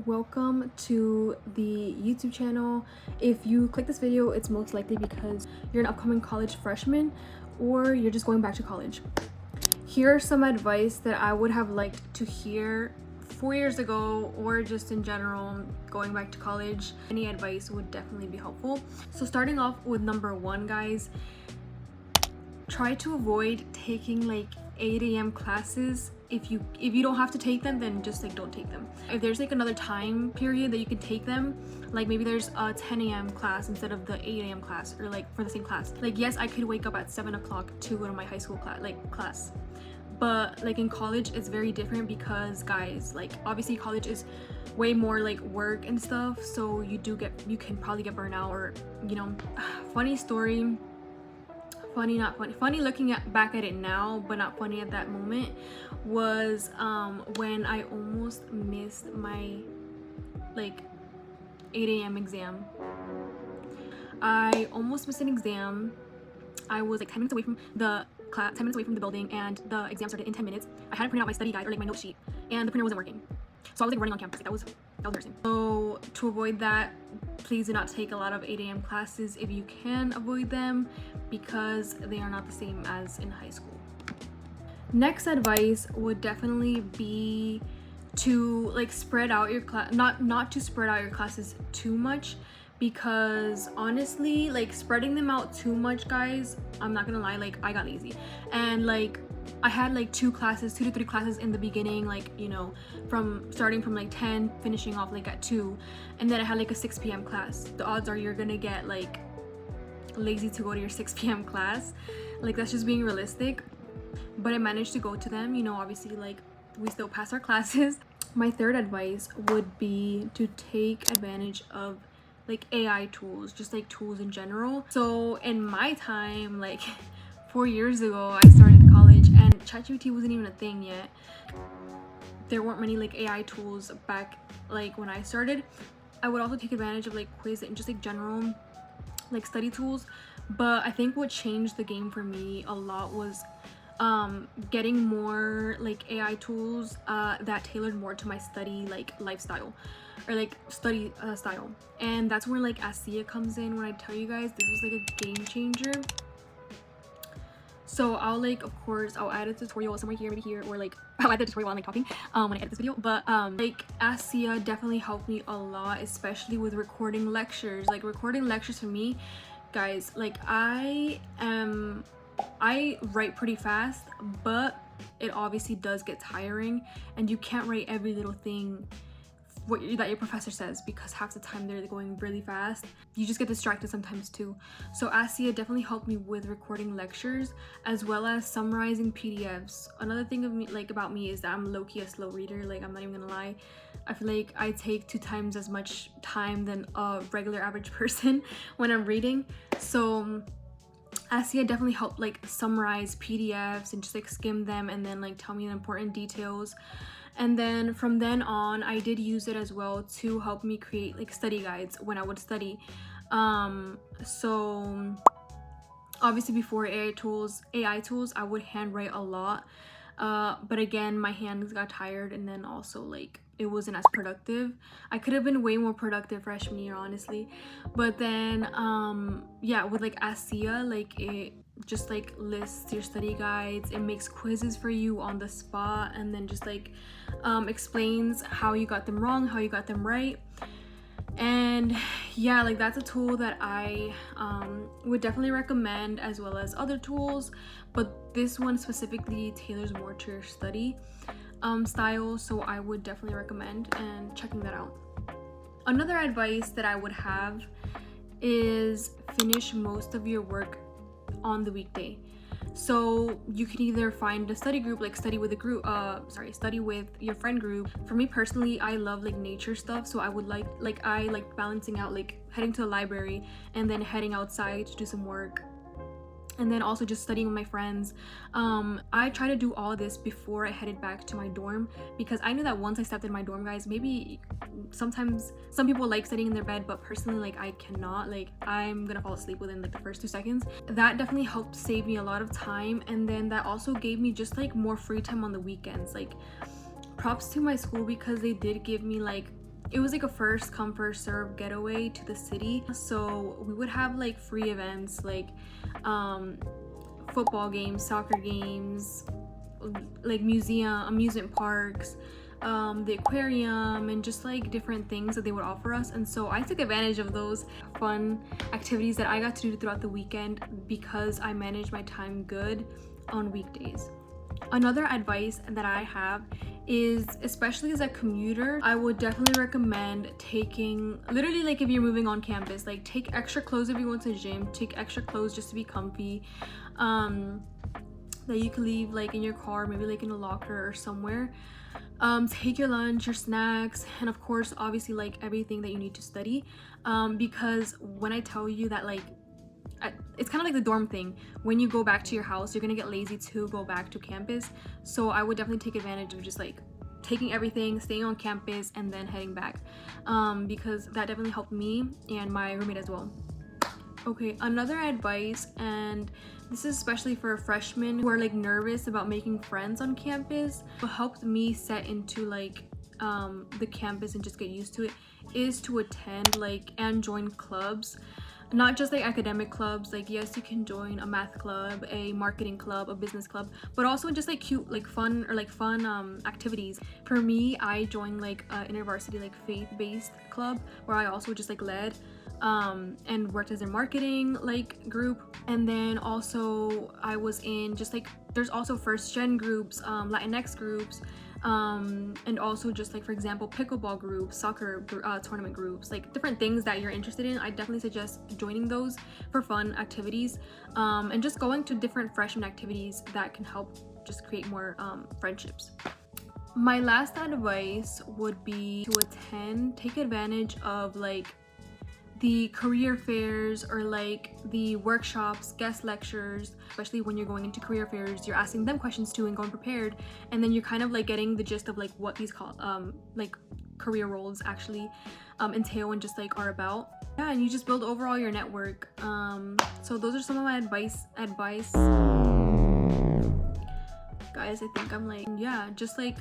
welcome to the YouTube channel. If you click this video, it's most likely because you're an upcoming college freshman or you're just going back to college. Here are some advice that I would have liked to hear 4 years ago, or just in general going back to college. Any advice would definitely be helpful. So starting off with number one, guys, try to avoid taking like 8 a.m. classes. If you don't have to take them, then just like don't take them. If there's like another time period that you can take them, like maybe there's a 10 a.m. class instead of the 8 a.m. class, or like for the same class. Like yes, I could wake up at 7 o'clock to go to my high school class, but like in college it's very different because, guys, like obviously college is way more like work and stuff, so you can probably get burnt out, or you know. Funny story, funny not funny, funny looking back at it now, but not funny at that moment, was when I almost missed my like 8 a.m. exam. I almost missed an exam. I was like 10 minutes away from the class, 10 minutes away from the building, and the exam started in 10 minutes. I hadn't printed out my study guide or like my note sheet, and the printer wasn't working, so I was like running on campus. Like, that was embarrassing. So to avoid that, please do not take a lot of 8 a.m. classes if you can avoid them, because they are not the same as in high school. Next advice would definitely be to like spread out your class, not to spread out your classes too much, because honestly, like spreading them out too much, guys, I'm not gonna lie, like I got lazy, and like I had like 2 to 3 classes in the beginning, like, you know, from starting from like 10, finishing off like at 2, and then I had like a 6 p.m. class. The odds are you're gonna get like lazy to go to your 6 p.m. class. Like, that's just being realistic. But I managed to go to them, you know, obviously, like we still pass our classes. My third advice would be to take advantage of like AI tools, just like tools in general. So in my time, like 4 years ago, I started college and ChatGPT wasn't even a thing yet. There weren't many like AI tools back like when I started. I would also take advantage of like quiz and just like general like study tools. But I think what changed the game for me a lot was getting more like AI tools that tailored more to my study like lifestyle, or like study style. And that's where like AskSia comes in. When I tell you guys, this was like a game changer. So I'll like, of course, I'll add a tutorial somewhere here, maybe here, or like I'll add the tutorial while I'm like talking when I edit this video. But like AskSia definitely helped me a lot, especially with recording lectures. Like recording lectures for me, guys, like I write pretty fast, but it obviously does get tiring, and you can't write every little thing that your professor says, because half the time they're going really fast. You just get distracted sometimes too. So AskSia definitely helped me with recording lectures as well as summarizing PDFs. Another thing of me, like about me, is that I'm low-key a slow reader. Like, I'm not even gonna lie, I feel like I take 2 times as much time than a regular average person when I'm reading. So AskSia definitely helped like summarize PDFs and just like skim them and then like tell me the important details. And then from then on, I did use it as well to help me create like study guides when I would study. So obviously before AI tools, I would handwrite a lot. But again, my hands got tired, and then also like it wasn't as productive. I could have been way more productive freshman year, honestly. But then yeah, with like AskSia, like it just like lists your study guides, it makes quizzes for you on the spot, and then just like explains how you got them wrong, how you got them right. And yeah, like that's a tool that I would definitely recommend, as well as other tools, but this one specifically tailors more to your study style, so I would definitely recommend and checking that out. Another advice that I would have is finish most of your work on the weekday. So you can either find a study group, like study with your friend group. For me personally, I love like nature stuff, so I would I like balancing out like heading to the library and then heading outside to do some work, and then also just studying with my friends. I try to do all of this before I headed back to my dorm, because I knew that once I stepped in my dorm, guys, maybe sometimes some people like studying in their bed, but personally, like I cannot. Like, I'm gonna fall asleep within like the first 2 seconds. That definitely helped save me a lot of time, and then that also gave me just like more free time on the weekends. Like, props to my school, because they did give me like it was like a first come first serve getaway to the city. So we would have like free events like football games, soccer games, like amusement parks, the aquarium, and just like different things that they would offer us. And so I took advantage of those fun activities that I got to do throughout the weekend because I managed my time good on weekdays. Another advice that I have is, especially as a commuter, I would definitely recommend taking, literally like if you're moving on campus, like take extra clothes if you go to the gym, take extra clothes just to be comfy, that you can leave like in your car, maybe like in a locker or somewhere. Take your lunch, your snacks, and of course obviously like everything that you need to study, because when I tell you that like it's kind of like the dorm thing, when you go back to your house you're gonna get lazy to go back to campus. So I would definitely take advantage of just like taking everything, staying on campus, and then heading back, because that definitely helped me and my roommate as well. Okay, another advice, and this is especially for freshmen who are like nervous about making friends on campus, what helped me set into like the campus and just get used to it, is to attend like and join clubs. Not just like academic clubs, like yes you can join a math club, a marketing club, a business club, but also just like cute like fun activities. For me, I joined like a InterVarsity like faith-based club where I also just like led and worked as a marketing like group. And then also I was in just like, there's also first gen groups, Latinx groups, and also just like for example pickleball groups, soccer tournament groups, like different things that you're interested in. I definitely suggest joining those for fun activities, and just going to different freshman activities that can help just create more friendships. My last advice would be to take advantage of like the career fairs or like the workshops, guest lectures. Especially when you're going into career fairs, you're asking them questions too and going prepared, and then you're kind of like getting the gist of like what these like career roles actually entail and just like are about. Yeah, and you just build overall your network. So those are some of my advice guys. I think I'm like, yeah, just like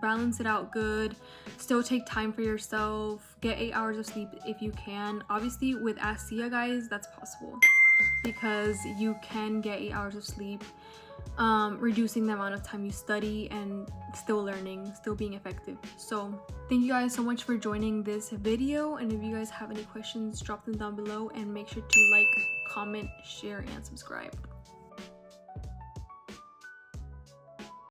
balance it out good, still take time for yourself, get 8 hours of sleep if you can. Obviously with AskSia guys, that's possible because you can get 8 hours of sleep, reducing the amount of time you study and still learning, still being effective. So thank you guys so much for joining this video, and if you guys have any questions, drop them down below, and make sure to like, comment, share, and subscribe.